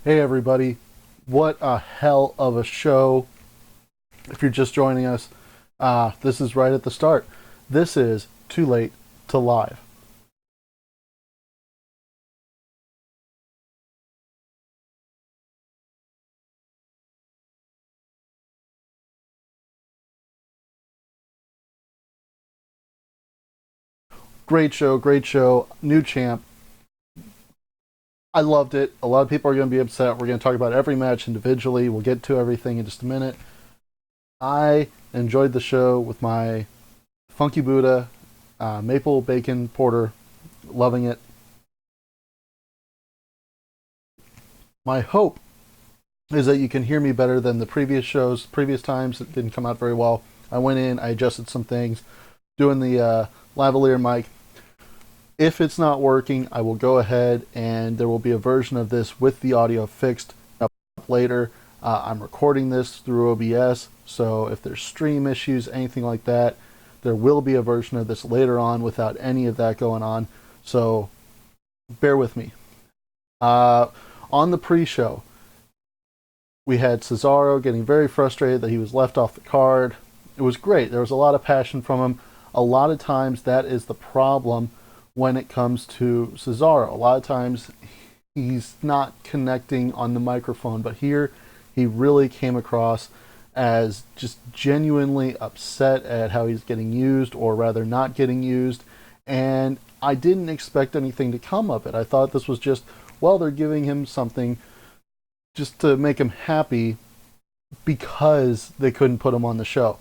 Hey everybody, what a hell of a show. If you're just joining us, this is right at the start. This is Too Late to Live. Great show, great show. New champ. I loved it. A lot of people are going to be upset. We're going to talk about every match individually. We'll get to everything in just a minute. I enjoyed the show with my Funky Buddha maple bacon porter. Loving it. My hope is that you can hear me better than the previous shows. Previous times it didn't come out very well. I went in, I adjusted some things, doing the lavalier mic. If it's not working, I will go ahead and there will be a version of this with the audio fixed up later. I'm recording this through OBS, so if there's stream issues, anything like that, there will be a version of this later on without any of that going on. So bear with me. On the pre-show, we had Cesaro getting very frustrated that he was left off the card. It was great. There was a lot of passion from him. A lot of times that is the problem when it comes to Cesaro. A lot of times he's not connecting on the microphone, but here he really came across as just genuinely upset at how he's getting used, or rather not getting used, and I didn't expect anything to come of it. I thought this was just, well, they're giving him something just to make him happy because they couldn't put him on the show.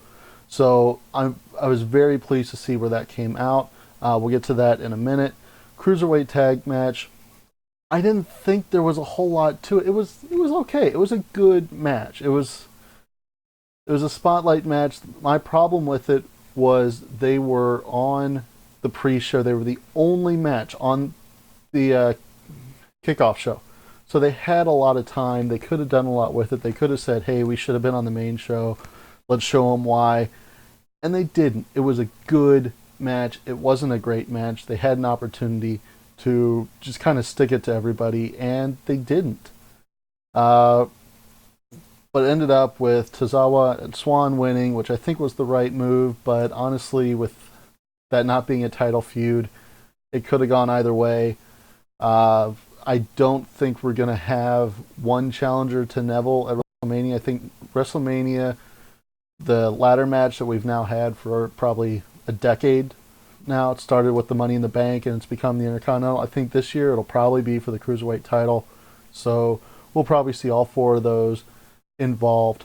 So I was very pleased to see where that came out. We'll get to that in a minute. Cruiserweight tag match. I didn't think there was a whole lot to it. It was okay. It was a good match. It was a spotlight match. My problem with it was they were on the pre-show. They were the only match on the kickoff show. So they had a lot of time. They could have done a lot with it. They could have said, hey, we should have been on the main show. Let's show them why. And they didn't. It was a good match. It wasn't a great match. They had an opportunity to just kind of stick it to everybody, and they didn't. But it ended up with Tozawa and Swan winning, which I think was the right move. But honestly, with that not being a title feud, it could have gone either way. I don't think we're going to have one challenger to Neville at WrestleMania. I think WrestleMania, the ladder match that we've now had for probably a decade now, it started with the Money in the Bank and it's become the Intercontinental. I think this year it'll probably be for the Cruiserweight title. So we'll probably see all four of those involved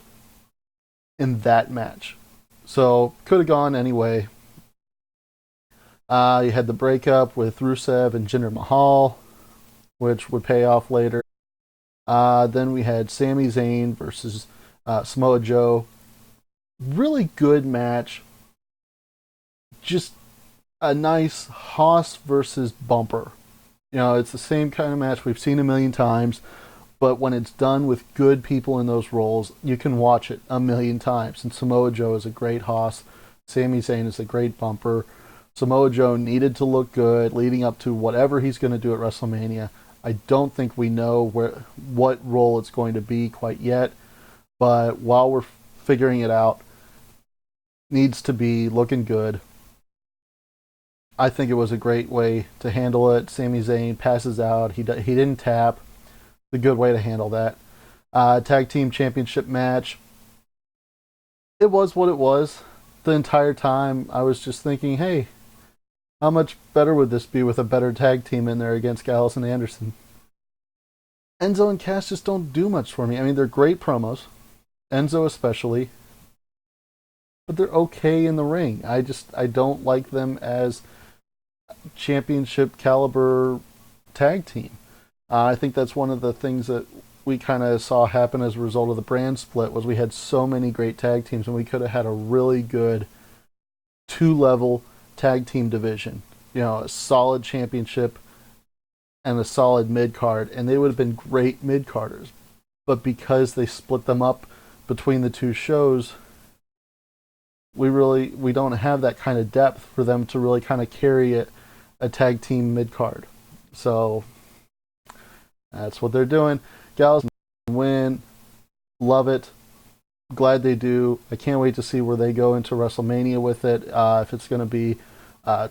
in that match. So could have gone anyway. You had the breakup with Rusev and Jinder Mahal, which would pay off later. Then we had Sami Zayn versus Samoa Joe. Really good match. Just a nice Haas versus Bumper. You know, it's the same kind of match we've seen a million times, but when it's done with good people in those roles, you can watch it a million times. And Samoa Joe is a great Haas. Sami Zayn is a great Bumper. Samoa Joe needed to look good leading up to whatever he's going to do at WrestleMania. I don't think we know what role it's going to be quite yet, but while we're figuring it out, needs to be looking good. I think it was a great way to handle it. Sami Zayn passes out. He didn't tap. It's a good way to handle that. Tag team championship match. It was what it was. The entire time I was just thinking, hey, how much better would this be with a better tag team in there against Gallows and Anderson? Enzo and Cass just don't do much for me. I mean, they're great promos. Enzo especially. But they're okay in the ring. I don't like them as championship caliber tag team. I think that's one of the things that we kind of saw happen as a result of the brand split, was we had so many great tag teams and we could have had a really good two-level tag team division. You know, a solid championship and a solid mid-card, and they would have been great mid-carders. But because they split them up between the two shows, we don't have that kind of depth for them to really kind of carry a tag team mid-card. So that's what they're doing. Gallows win. Love it. Glad they do. I can't wait to see where they go into WrestleMania with it. If it's going to be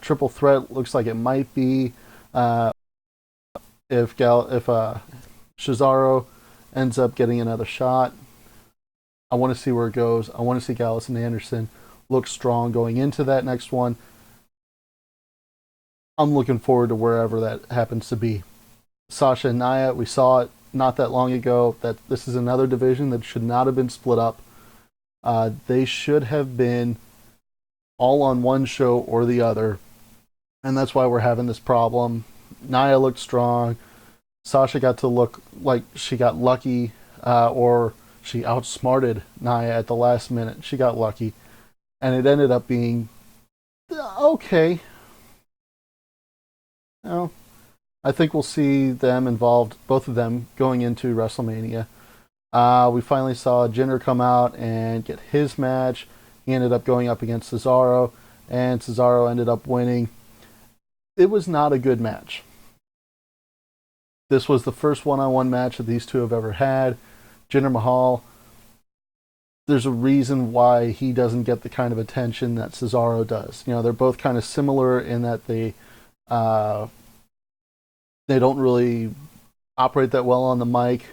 triple threat, looks like it might be. If Cesaro ends up getting another shot, I want to see where it goes. I want to see Gallows and Anderson look strong going into that next one. I'm looking forward to wherever that happens to be. Sasha and Nia, we saw it not that long ago that this is another division that should not have been split up. They should have been all on one show or the other, and that's why we're having this problem. Nia looked strong. Sasha got to look like she got lucky, or she outsmarted Nia at the last minute. She got lucky, and it ended up being okay. Well, I think we'll see them involved, both of them, going into WrestleMania. We finally saw Jinder come out and get his match. He ended up going up against Cesaro, and Cesaro ended up winning. It was not a good match. This was the first one-on-one match that these two have ever had. Jinder Mahal, there's a reason why he doesn't get the kind of attention that Cesaro does. You know, they're both kind of similar in that they don't really operate that well on the mic.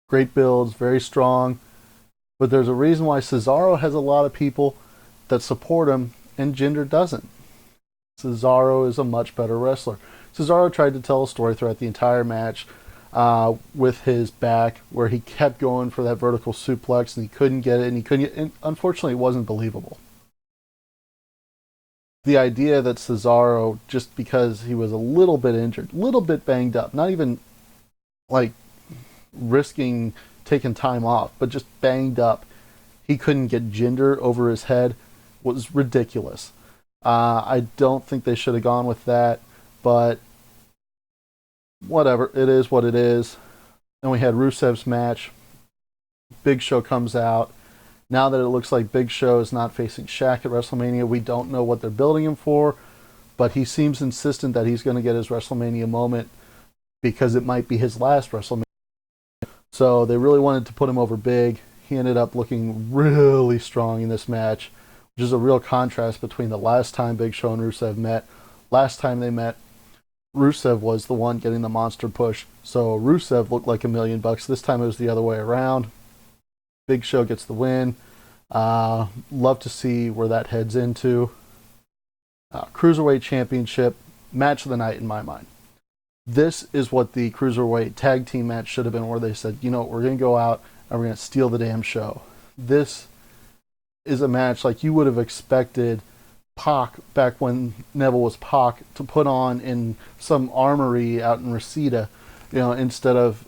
Great builds, very strong. But there's a reason why Cesaro has a lot of people that support him and Jinder doesn't. Cesaro is a much better wrestler. Cesaro tried to tell a story throughout the entire match with his back where he kept going for that vertical suplex and he couldn't get it, and unfortunately it wasn't believable. The idea that Cesaro, just because he was a little bit injured, a little bit banged up, not even like risking taking time off, but just banged up, he couldn't get Jinder over his head was ridiculous. I don't think they should have gone with that, but whatever, it is what it is. And we had Rusev's match. Big Show comes out. Now that it looks like Big Show is not facing Shaq at WrestleMania, we don't know what they're building him for, but he seems insistent that he's going to get his WrestleMania moment because it might be his last WrestleMania. So they really wanted to put him over big. He ended up looking really strong in this match, which is a real contrast between the last time Big Show and Rusev met. Last time they met, Rusev was the one getting the monster push, so Rusev looked like $1 million. This time it was the other way around. Big Show gets the win. Love to see where that heads into. Cruiserweight Championship, match of the night in my mind. This is what the Cruiserweight tag team match should have been, where they said, you know, we're going to go out and we're going to steal the damn show. This is a match like you would have expected Pac, back when Neville was Pac, to put on in some armory out in Reseda, you know, instead of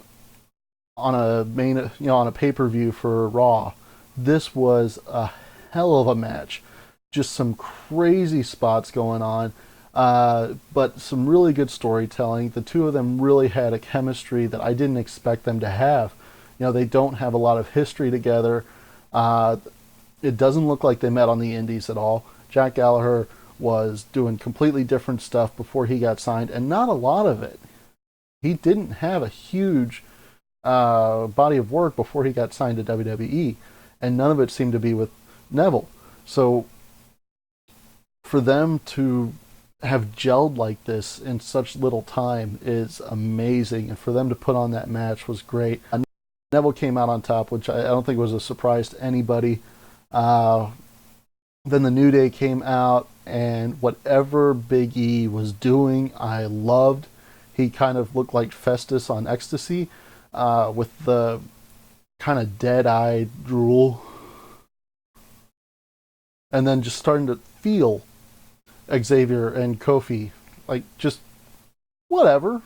on a main, you know, on a pay-per-view for Raw. This was a hell of a match. Just some crazy spots going on, but some really good storytelling. The two of them really had a chemistry that I didn't expect them to have. You know, they don't have a lot of history together. It doesn't look like they met on the Indies at all. Jack Gallagher was doing completely different stuff before he got signed, and not a lot of it. He didn't have a huge body of work before he got signed to WWE, and none of it seemed to be with Neville. So for them to have gelled like this in such little time is amazing, and for them to put on that match was great. Neville came out on top, which I don't think was a surprise to anybody. Then the New Day came out, and whatever Big E was doing, I loved. He kind of looked like Festus on Ecstasy, with the kind of dead-eyed drool. And then just starting to feel Xavier and Kofi, like, just whatever.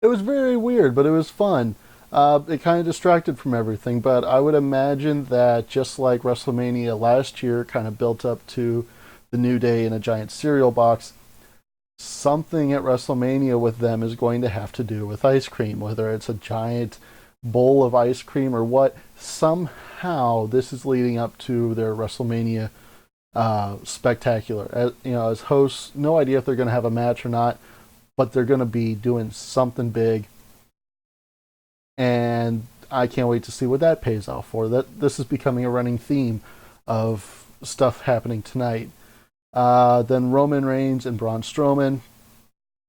It was very weird, but it was fun. It kind of distracted from everything, but I would imagine that just like WrestleMania last year kind of built up to the New Day in a giant cereal box, something at WrestleMania with them is going to have to do with ice cream, whether it's a giant bowl of ice cream or what. Somehow this is leading up to their WrestleMania spectacular. As, you know, as hosts, no idea if they're going to have a match or not, but they're going to be doing something big. And I can't wait to see what that pays off for. This is becoming a running theme of stuff happening tonight. Then Roman Reigns and Braun Strowman,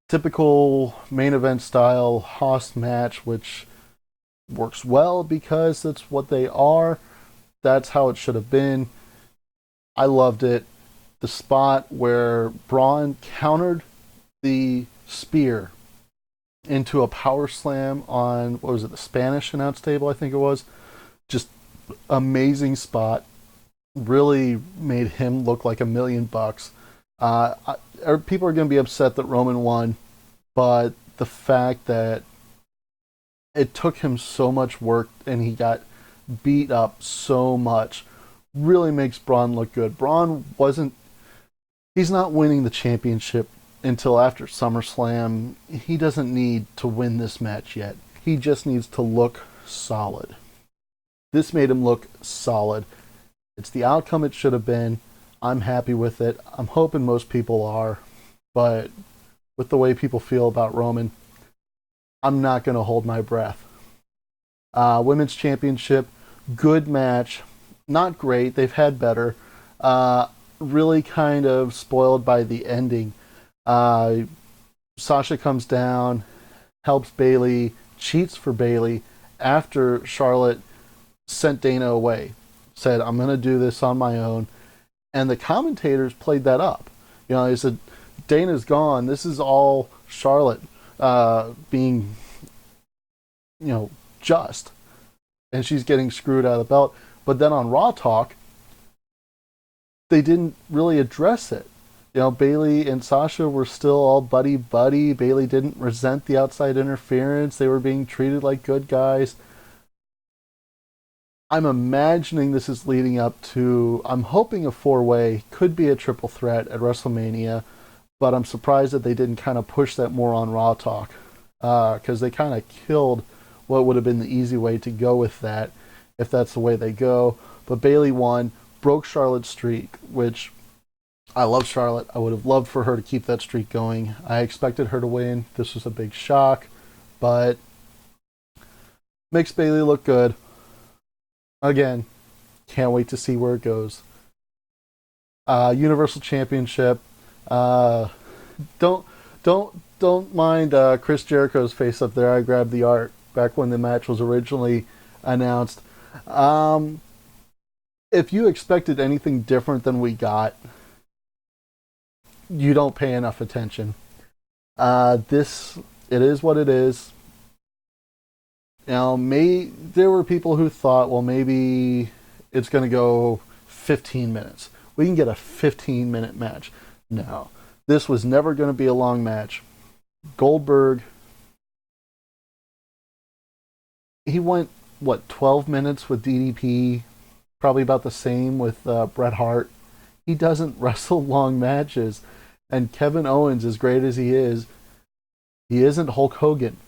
typical main event style Hoss match, which works well because that's what they are. That's how it should have been. I loved it. The spot where Braun countered the spear into a power slam on, what was it, the Spanish announce table, I think it was. Just amazing spot. Really made him look like $1,000,000. People are going to be upset that Roman won, but the fact that it took him so much work and he got beat up so much really makes Braun look good. Braun wasn't, he's not winning the championship until after SummerSlam. He doesn't need to win this match yet. He just needs to look solid. This made him look solid. It's the outcome it should have been. I'm happy with it. I'm hoping most people are. But with the way people feel about Roman, I'm not going to hold my breath. Women's Championship, good match. Not great. They've had better. Really kind of spoiled by the ending. Sasha comes down, helps Bayley, cheats for Bayley after Charlotte sent Dana away. Said, I'm going to do this on my own. And the commentators played that up. You know, they said, Dana's gone. This is all Charlotte being, just. And she's getting screwed out of the belt. But then on Raw Talk, they didn't really address it. You know, Bayley and Sasha were still all buddy-buddy. Bayley didn't resent the outside interference. They were being treated like good guys. I'm imagining this is leading up to, I'm hoping a four-way, could be a triple threat at WrestleMania, but I'm surprised that they didn't kind of push that more on Raw Talk, because they kind of killed what would have been the easy way to go with that, if that's the way they go. But Bayley won, broke Charlotte's streak, which I love Charlotte. I would have loved for her to keep that streak going. I expected her to win. This was a big shock, but makes Bayley look good. Again, can't wait to see where it goes. Universal Championship. Don't mind Chris Jericho's face up there. I grabbed the art back when the match was originally announced. If you expected anything different than we got, you don't pay enough attention. It is what it is. Now, there were people who thought, well, maybe it's going to go 15 minutes. We can get a 15-minute match. No, this was never going to be a long match. Goldberg, he went, 12 minutes with DDP, probably about the same with Bret Hart. He doesn't wrestle long matches. And Kevin Owens, as great as he isn't Hulk Hogan.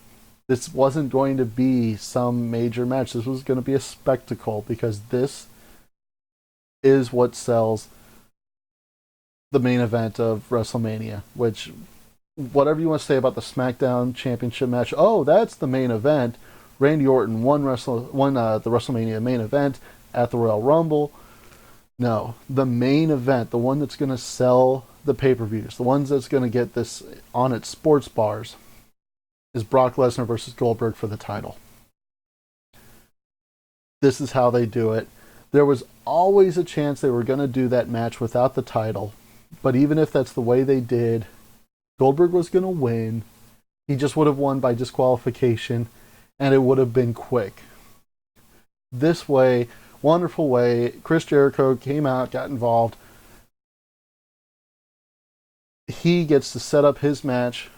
This wasn't going to be some major match. This was going to be a spectacle, because this is what sells the main event of WrestleMania, which, whatever you want to say about the SmackDown Championship match, that's the main event. Randy Orton won the WrestleMania main event at the Royal Rumble. No, the main event, the one that's going to sell the pay-per-views, the ones that's going to get this on its sports bars, is Brock Lesnar versus Goldberg for the title. This is how they do it. There was always a chance they were going to do that match without the title, but even if that's the way they did, Goldberg was going to win. He just would have won by disqualification, and it would have been quick. This way, wonderful way, Chris Jericho came out, got involved. He gets to set up his match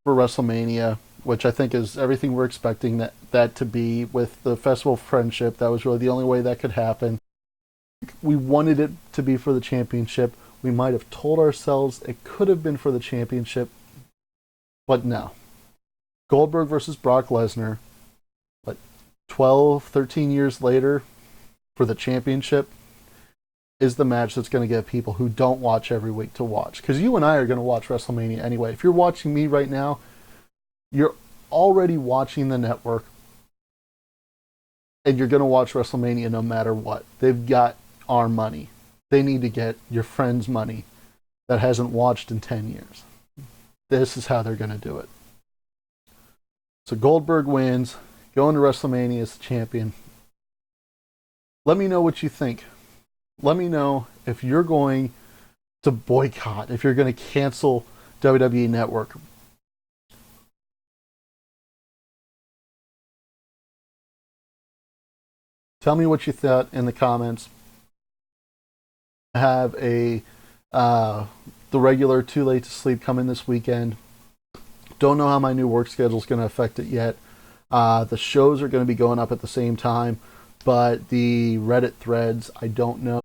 for WrestleMania, which I think is everything we're expecting that to be, with the Festival of Friendship. That was really the only way that could happen. We wanted it to be for the championship. We might have told ourselves it could have been for the championship, but no. Goldberg versus Brock Lesnar, 12, 13 years later, for the championship, is the match that's going to get people who don't watch every week to watch. Because you and I are going to watch WrestleMania anyway. If you're watching me right now, you're already watching the network. and you're going to watch WrestleMania no matter what. They've got our money. They need to get your friend's money that hasn't watched in 10 years. This is how they're going to do it. So Goldberg wins, going to WrestleMania as the champion. Let me know what you think. Let me know if you're going to boycott, if you're going to cancel WWE Network. Tell me what you thought in the comments. I have the regular Too Late to Sleep coming this weekend. Don't know how my new work schedule is going to affect it yet. The shows are going to be going up at the same time, but the Reddit threads, I don't know